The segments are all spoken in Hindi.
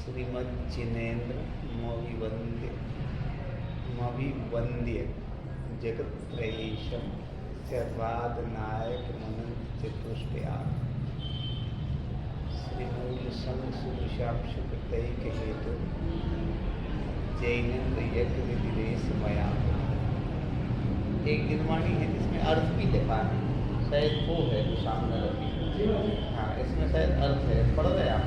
श्रीमज्जिनेन्द्र मविवन्द्य जगत्त्रयीशं सर्वादनायक मनंत चतुष्टयाग श्रीमूल संग सुदृशाक्षुकृतैक हेतु जैनेन्द्र यज्ञ विधिरेश मया। एक दिनवाणी है जिसमें अर्थ भी लिखा है, शायद वो है जो सामने रखी। हाँ, इसमें शायद अर्थ है, पढ़ रहे आप।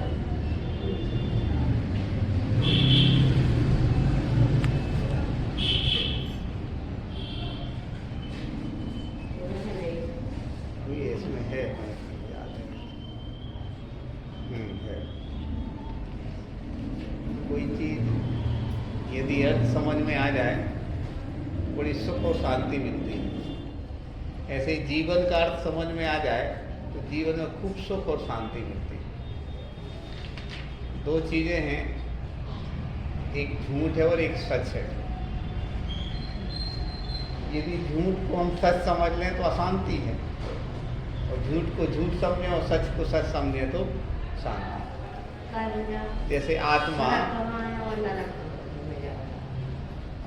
इसमें है याद है कोई चीज यदि अर्थ समझ में आ जाए बड़ी सुख और शांति मिलती है। ऐसे ही जीवन का अर्थ समझ में आ जाए तो जीवन में खूब सुख और शांति मिलती है। दो चीजें हैं, एक झूठ है और एक सच है। यदि झूठ को हम सच समझ लें तो अशांति है, और झूठ को झूठ समझे और सच को सच समझे तो शांति। जैसे आत्मा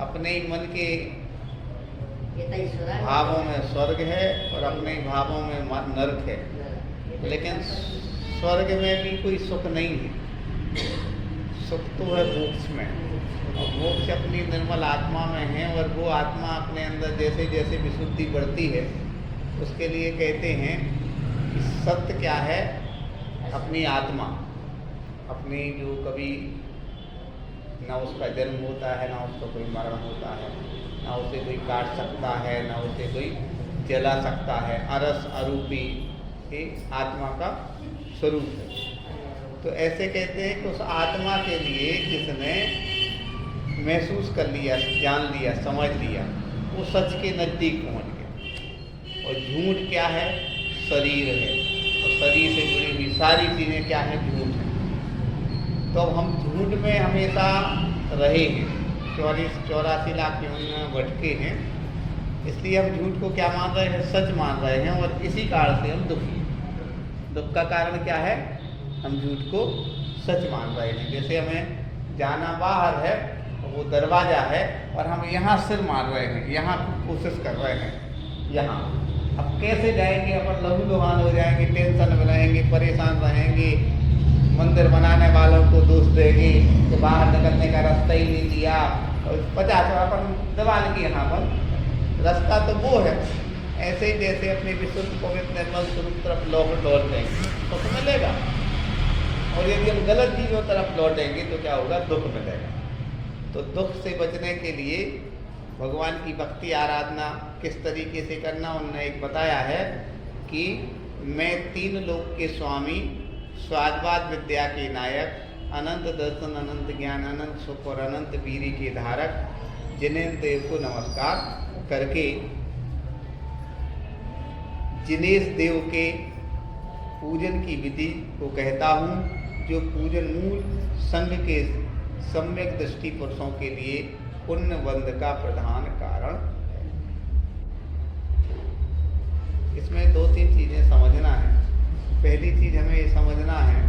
अपने ही मन के भावों में स्वर्ग है और अपने ही भावों में नरक है, लेकिन स्वर्ग में भी कोई सुख नहीं है। सुख तो है मोक्ष में, और मोक्ष अपनी निर्मल आत्मा में है। और वो आत्मा अपने अंदर जैसे जैसे विशुद्धि बढ़ती है, उसके लिए कहते हैं कि सत्य क्या है? अपनी आत्मा, अपनी जो कभी ना उसका जन्म होता है, ना उसका कोई मरण होता है, ना उसे कोई काट सकता है, ना उसे कोई जला सकता है। अरस अरूपी ये आत्मा का स्वरूप है। तो ऐसे कहते हैं कि उस आत्मा के लिए जिसने महसूस कर लिया, जान लिया, समझ लिया, वो सच के नज़दीक पहुँच गया। और झूठ क्या है? शरीर है, और शरीर से जुड़ी हुई सारी चीज़ें क्या है? झूठ है। तो अब हम झूठ में हमेशा रहे हैं, 84 लाख योनियों में भटके हैं, इसलिए हम झूठ को क्या मान रहे हैं? सच मान रहे हैं। और इसी कारण से हम दुखी हैं। दुख का कारण क्या है? हम झूठ को सच मान रहे हैं। जैसे हमें जाना बाहर है, वो दरवाज़ा है, और हम यहाँ सिर मार रहे हैं, यहाँ कोशिश कर रहे हैं, यहाँ। अब कैसे जाएंगे? अपन लहू लुहान हो जाएंगे, टेंशन में रहेंगे, परेशान रहेंगे, मंदिर बनाने वालों को दोष देंगे कि बाहर निकलने का रास्ता ही नहीं दिया, और 50 अपन दीवार की यहाँ पर रास्ता तो वो है। ऐसे ही जैसे अपने विशुद्ध पवित्र निर्मल स्वरूप तरफ लौट देंगे तो मिलेगा, और यदि हम गलत चीज़ों तरफ लौटेंगे तो क्या होगा? दुख मिलेगा। तो दुख से बचने के लिए भगवान की भक्ति आराधना किस तरीके से करना, उन्होंने एक बताया है कि मैं 3 लोक के स्वामी, स्वादवाद विद्या के नायक, अनंत दर्शन, अनंत ज्ञान, अनंत सुख और अनंत वीर्य के धारक जिनेन्द्र देव को नमस्कार करके जिनेश देव के पूजन की विधि को कहता हूँ, जो पूजन मूल संघ के सम्यक दृष्टि पुरुषों के लिए पुण्य बंध का प्रधान कारण है। इसमें 2-3 चीज़ें समझना है। पहली चीज़ हमें ये समझना है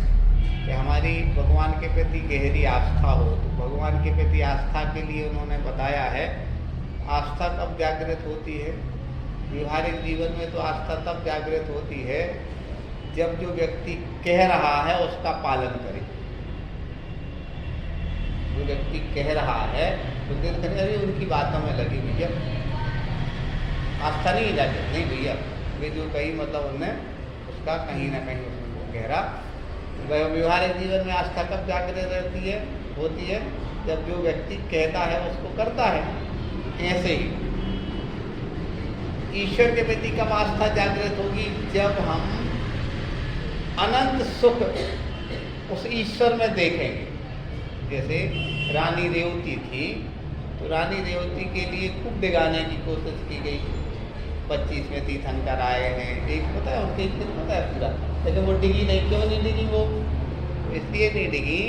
कि हमारी भगवान के प्रति गहरी आस्था हो। तो भगवान के प्रति आस्था के लिए उन्होंने बताया है, आस्था कब जागृत होती है? व्यवहारिक जीवन में तो आस्था तब जागृत होती है जब जो व्यक्ति कह रहा है उसका पालन करे। जो व्यक्ति कह रहा है तो दिल कहे अरे उनकी बातों में लगी भैया, आस्था नहीं जागृत नहीं भैया, वे जो कही मतलब उनने उसका कहीं ना कहीं उसमें गहरा। व्यवहारिक जीवन में आस्था कब जागृत रहती है? होती है जब जो व्यक्ति कहता है उसको करता है। ऐसे ही ईश्वर के प्रति कब आस्था जागृत होगी? जब हम अनंत सुख उस ईश्वर में देखेंगे। जैसे रानी रेवती थी, तो रानी रेवती के लिए खूब डिगाने की कोशिश की गई। 25 में तीर्थंकर आए हैं, एक पता है उनके पता है पूरा, लेकिन वो डिगी नहीं। क्यों नहीं डिगी? वो इसलिए नहीं डिगी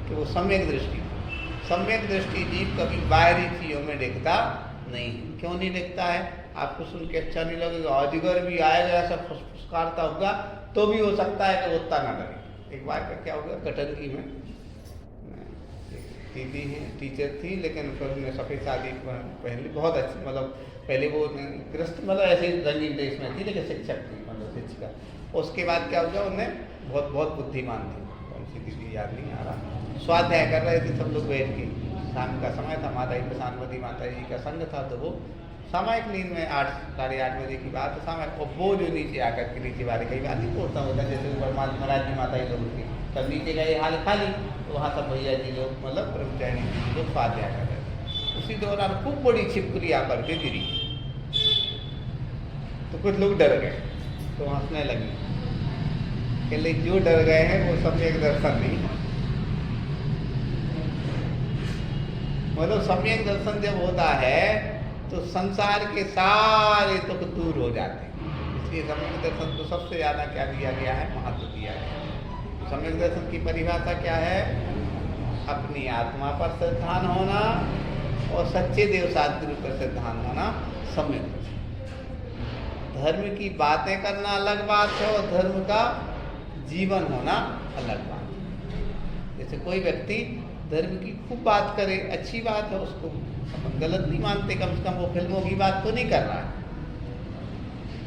कि वो सम्यक दृष्टि, सम्यक दृष्टि जीव कभी बाहरी चीज़ों में दिखता नहीं। क्यों नहीं दिखता है? आपको सुन के अच्छा नहीं लगेगा। अजगर भी आएगा, ऐसा फुसफुसकारता होगा तो भी हो सकता है कि वो उत्ता ना लगे। एक बार का क्या हो गया, कटंगी में दीदी हैं, टीचर थी, लेकिन फिर उन्होंने सफ़ेद साड़ी पहन ली। बहुत अच्छी, मतलब पहले वो गृहस्थ, मतलब ऐसे रंगीन ड्रेस में थी, लेकिन शिक्षक थी, मतलब शिक्षिका। उसके बाद क्या हुआ, उन्हें बहुत बहुत बुद्धिमान थी, कौन सी दीदी याद नहीं आ रहा। स्वाध्याय कर रहे थे सब लोग बैठ के, शाम का समय था, माता जी प्रशांतवती माता जी का संग था, तो वो सामयिक नींद में 8 साढ़े 8 बजे की बात है सामयिक। और वो जो नीचे आकर के नीचे वाले कई बार नहीं तोड़ता होता, जैसे ऊपर महाराज जी माता जी लोग थी, तब नीचे गए हाल खाली, तो वहाँ सब भैया जी लोग, मतलब ब्रह्मचारी जी लोग स्वाध्याय कर रहे थे। उसी दौरान खूब बड़ी छिपकली आकर के गिरी, तो कुछ लोग डर गए, तो हंसने लगे कि ले जो डर गए हैं वो सम्यक दर्शन नहीं है। मतलब सम्यक दर्शन जब होता है तो संसार के सारे दुख दूर हो जाते हैं। इसलिए सम्यक दर्शन को सबसे ज़्यादा क्या दिया गया है, महत्व दिया गया है। सम्यक दर्शन की परिभाषा क्या है, अपनी आत्मा पर श्रद्धान होना और सच्चे देव सद्गुरु पर श्रद्धान होना सम्यक दर्शन। धर्म की बातें करना अलग बात है और धर्म का जीवन होना अलग बात है। जैसे कोई व्यक्ति धर्म की खूब बात करे, अच्छी बात है, उसको अपन गलत नहीं मानते, कम से कम वो फिल्मों की बात तो नहीं कर रहा है।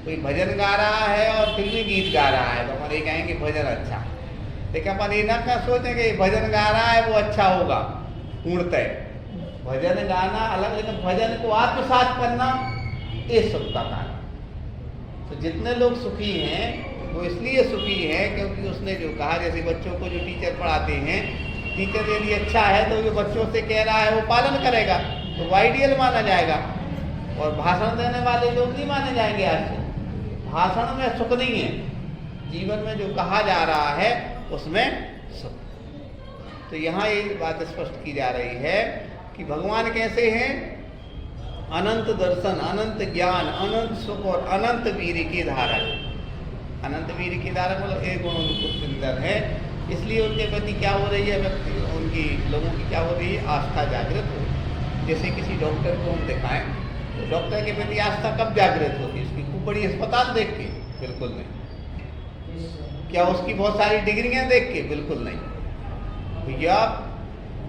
कोई भजन गा रहा है और फिल्मी गीत गा रहा है, तो अपन ये कहेंगे भजन अच्छा है, लेकिन अपन ये ना क्या सोचें कि भजन गा रहा है वो अच्छा होगा पूर्णतः। भजन गाना अलग, लेकिन भजन को आत्मसात करना ये सबका कारण। तो जितने लोग सुखी हैं वो इसलिए सुखी हैं क्योंकि उसने जो कहा, जैसे बच्चों को जो टीचर पढ़ाते हैं, टीचर यदि अच्छा है तो जो बच्चों से कह रहा है वो पालन करेगा, तो वो आइडियल माना जाएगा। और भाषण देने वाले लोग नहीं माने जाएंगे आज से। भाषण में सुख नहीं है, जीवन में जो कहा जा रहा है उसमें सुख। तो यहाँ ये बात स्पष्ट की जा रही है कि भगवान कैसे हैं, अनंत दर्शन, अनंत ज्ञान, अनंत सुख और अनंत वीर की धारक। अनंत वीर की धारक मतलब एक गुण उनको सुंदर है, इसलिए उनके प्रति क्या हो रही है, व्यक्ति उनकी लोगों की क्या हो रही है, आस्था जागृत हो। जैसे किसी डॉक्टर को हम दिखाएं तो डॉक्टर के प्रति आस्था कब जागृत होती है, उसकी खूब बड़ी अस्पताल देख के? बिल्कुल नहीं। क्या उसकी बहुत सारी डिग्रियां देख के? बिल्कुल नहीं। भैया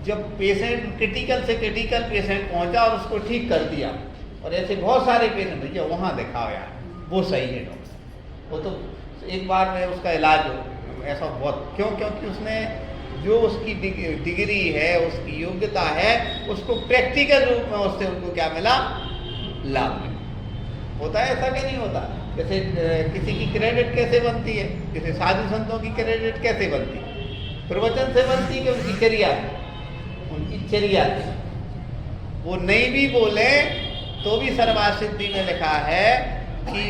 जब पेशेंट क्रिटिकल से क्रिटिकल पेशेंट पहुंचा और उसको ठीक कर दिया, और ऐसे बहुत सारे पेशेंट, भैया वहाँ दिखाओ यार, वो सही है डॉक्टर। वो तो एक बार में उसका इलाज हो, ऐसा बहुत क्यों? क्योंकि उसने जो उसकी डिग्री है, उसकी योग्यता है, उसको प्रैक्टिकल रूप में उससे उनको क्या मिला, लाभ मिला। होता है ऐसा कि नहीं होता? जैसे किसी की क्रेडिट कैसे बनती है, किसी साधु संतों की क्रेडिट कैसे बनती है? प्रवचन से बनती है कि उनकी चर्या, उनकी चर्या थी। वो नहीं भी बोले तो भी सर्वासिद्धि में लिखा है कि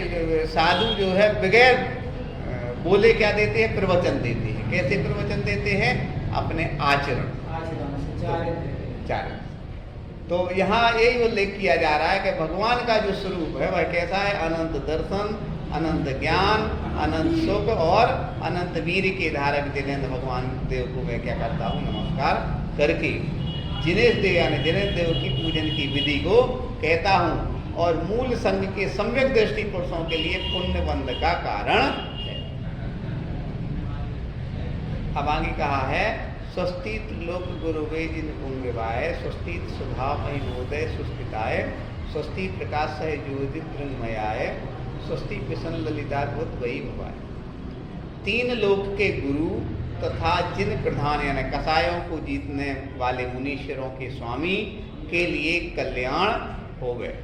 साधु जो है बगैर बोले क्या देते हैं, प्रवचन देते हैं। कैसे प्रवचन देते हैं? अपने आचरण, चारण। तो यहाँ यही उल्लेख किया जा रहा है कि भगवान का जो स्वरूप है वह कैसा है, अनंत दर्शन, अनंत ज्ञान, अनंत सुख और अनंत वीर के धारक जिनेन्द्र भगवान देव को मैं क्या करता हूँ, नमस्कार करके जिनेश देव यानी जिनेन्द्र देव की पूजन की विधि को कहता हूँ, और मूल संघ के सम्यक दृष्टि पुरुषों के लिए पुण्य बंध का कारण है। अब आगे कहा है, स्वस्तित लोक गुरुवे जिन पुंगवाय, स्वस्तित सुधामय मोदय सुस्थिताय, स्वस्ति प्रकाश है ज्योति ब्रह्मयाय, स्वस्ति पिशन ललिताद्भुत वही भवाय। 3 लोक के गुरु तथा जिन प्रधान यानी कसायों को जीतने वाले मुनीश्वरों के स्वामी के लिए कल्याण हो गए।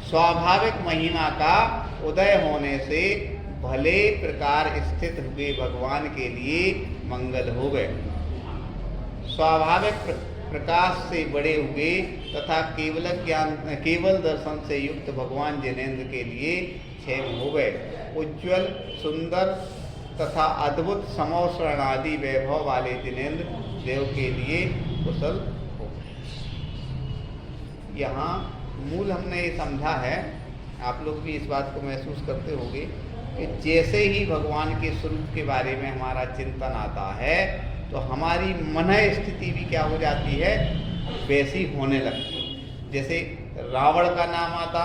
स्वाभाविक महिमा का उदय होने से भले प्रकार स्थित हुए भगवान के लिए मंगल हो गए। स्वाभाविक प्रकाश से बड़े हुए तथा केवल ज्ञान केवल दर्शन से युक्त भगवान जिनेन्द्र के लिए क्षेम हो गए। उज्ज्वल सुंदर तथा अद्भुत समोषण आदि वैभव वाले जिनेन्द्र देव के लिए कुशल हो गए। यहाँ मूल हमने ये समझा है, आप लोग भी इस बात को महसूस करते होंगे कि जैसे ही भगवान के स्वरूप के बारे में हमारा चिंतन आता है तो हमारी मन स्थिति भी क्या हो जाती है, वैसी होने लगती है। जैसे रावण का नाम आता,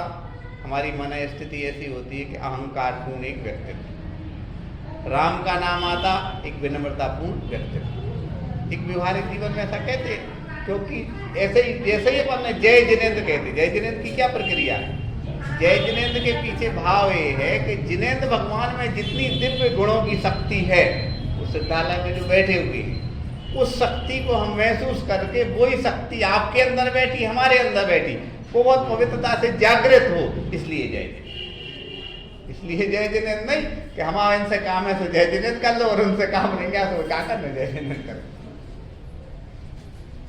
हमारी मन स्थिति ऐसी होती है कि अहंकारपूर्ण एक व्यक्तित्व। राम का नाम आता, एक विनम्रतापूर्ण व्यक्तित्व। एक व्यवहारिक जीवन में ऐसा कहते हैं, क्योंकि ऐसे ही जैसे ही अपन ने जय जिनेन्द्र कहते, जय जिनेन्द्र की क्या प्रक्रिया है? जय जिनेन्द्र के पीछे भाव ये है कि जिनेन्द्र भगवान में जितनी दिव्य गुणों की शक्ति है, उस सिद्धालय में जो बैठे हुए हैं, उस शक्ति को हम महसूस करके वही शक्ति आपके अंदर बैठी, हमारे अंदर बैठी, वो बहुत पवित्रता से जागृत हो, इसलिए जय जिनेन्द्र। इसलिए जय जिनेन्द्र नहीं कि हमारा इनसे काम है तो जय जिनेन्द्र कर लो और उनसे काम नहीं गया तो क्या करना, जय जिनेन्द्र कर।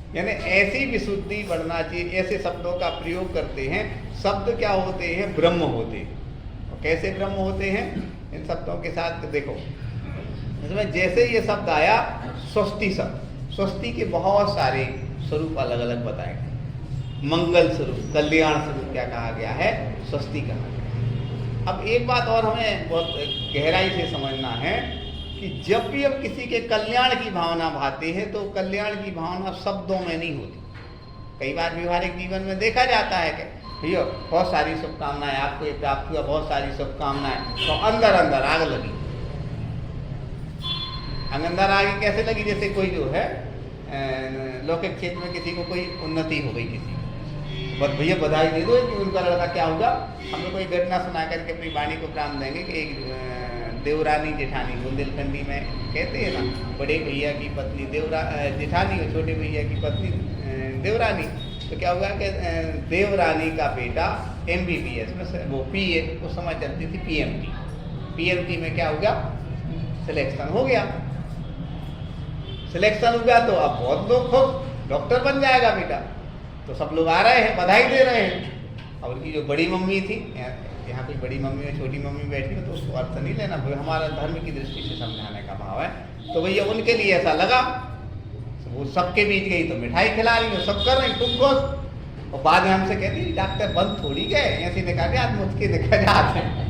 यानी ऐसी विशुद्धि बढ़ना चाहिए। ऐसे शब्दों का प्रयोग करते हैं। शब्द क्या होते हैं? ब्रह्म होते हैं। और कैसे ब्रह्म होते हैं? इन शब्दों के साथ देखो, इसमें जैसे ये शब्द आया स्वस्ति शब्द, स्वस्ति के बहुत सारे स्वरूप अलग अलग बताए गए। मंगल स्वरूप, कल्याण स्वरूप क्या कहा गया है? स्वस्ति कहा गया। अब एक बात और हमें बहुत गहराई से समझना है कि जब भी हम किसी के कल्याण की भावना भाते हैं तो कल्याण की भावना शब्दों में नहीं होती। कई बार व्यवहारिक जीवन में देखा जाता है कि भैया बहुत सारी शुभकामनाएं, आपको ये प्राप्त हुआ, बहुत सारी शुभकामनाएं, तो अंदर अंदर आग लगी। अंदर आग कैसे लगी? जैसे कोई जो है लौकिक क्षेत्र में किसी को कोई उन्नति हो गई, किसी बस भैया बधाई दे दो कि उनका लड़का क्या होगा। हम लोग कोई घटना सुना करके अपनी वाणी को प्रारंभ देंगे कि एक देवरानी जेठानी, बुंदेलखंडी में कहते हैं ना, बड़े भैया की पत्नी जेठानी और छोटे भैया की पत्नी देवरानी। तो क्या हुआ कि देवरानी का बेटा MBBS में वो PA, उस समय चलती थी PMT में क्या हो गया? सिलेक्शन हो गया। सिलेक्शन हो गया तो अब बहुत लोग खुश, डॉक्टर बन जाएगा बेटा। तो सब लोग आ रहे हैं, बधाई दे रहे हैं। और उनकी जो बड़ी मम्मी थी, यहाँ कोई बड़ी मम्मी और छोटी मम्मी बैठी हो तो उसको अर्थ नहीं लेना, हमारा धर्म की दृष्टि से समझाने का भाव है। तो भैया उनके लिए ऐसा लगा, वो सबके बीच गई तो मिठाई खिला रही है, सब कर रही, तुम खुश। और बाद में हमसे कहती डॉक्टर बंद थोड़ी गए, ऐसे निकाल के आज मुझके निकल जाते हैं।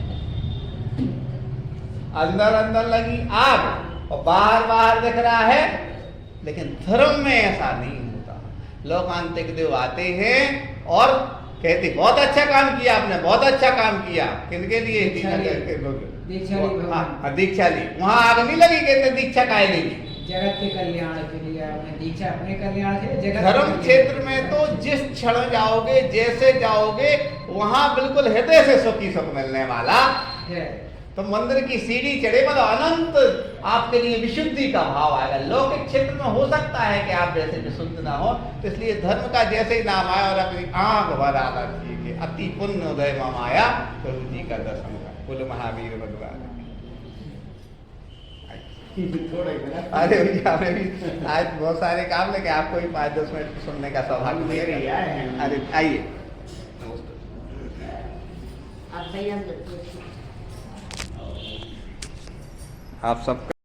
अंदर अंदर लगी आग और बाहर बाहर दिख रहा है, लेकिन धर्म में ऐसा नहीं होता। लोकांतिक देव आते हैं और कहते बहुत अच्छा काम किया आपने, बहुत अच्छा काम किया। किनके लिए? दीक्षाली। वहां आग नहीं लगी, कहते दीक्षा काहे नहीं? जगत के कल्याण के लिए आपने दीक्षा, अपने कल्याण के लिए। जगत धर्म क्षेत्र में तो जिस क्षण जाओगे, जैसे जाओगे, वहां बिल्कुल हृदय से सुखी सुख मिलने वाला है। तो मंदिर की सीढ़ी चढ़े मतलब अनंत आपके लिए विशुद्धि का भाव आएगा। लौकिक क्षेत्र में हो सकता है कि आप जैसे विशुद्ध ना हो, तो इसलिए धर्म का जैसे ही नाम आया और अपनी आंख भरा रखिए, अति पुण्य उदय माया प्रभु जी का दर्शन कर। बोलो महावीर भगवान। अरे भैया हमें भी आज बहुत सारे काम लेके आपको भी 5-10 मिनट सुनने का सौभाग्य मिलेगा। अरे आइए आप सब